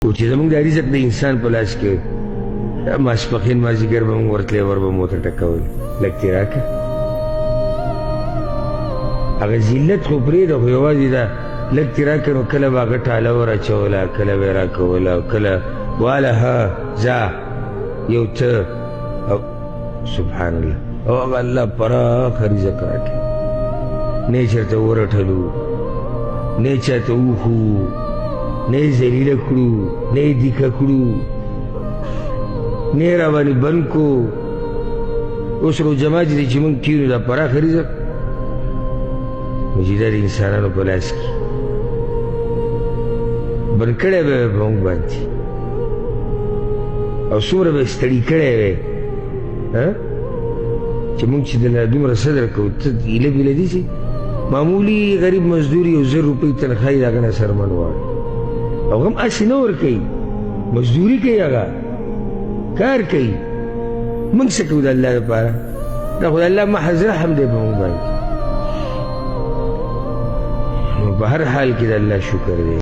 او چې زمونږ د رزق د انسان په لاس کې ماسپښین مازدیګر به مونږ ورتلی ور به مو ورته ټکول لږ ترې راکړه هغه ذلت خو پرېږده خو یوازې دا لږ ترې راکړه نو کله به هغه ټاله ور اچوله کله به یې راکوله او کله واله ها ځه یو ته او سبحان الله او هغه الله پراخه رزق راکړي نه یې چېرته ورټلو نه یې چاته وښو نه یې ذلیله کړو نه یې دیکه کړو نه یې راباندې بند کو اوس رو جماعت دی چې مونږ کینو دا پراخه رزق نو چې دا د انسانانو په لاس کې بند کړی به یې په مونږ باندې او څومره به یې ستړي کړی وی چې مونږ چې دله دومره صدر کوو ته هیله بیله دي چې معمولي غریب مزدور 1000 روپۍ تنخواه یې د هغه نه سرمن غواړي او هم هسې نه ورکوي مزدوري کوي هغه کار کوي موږ څه کوو د الله لپاره دا خو د الله محض رحم دی په موږ باندې نو په هر حال کې د الله شکر دی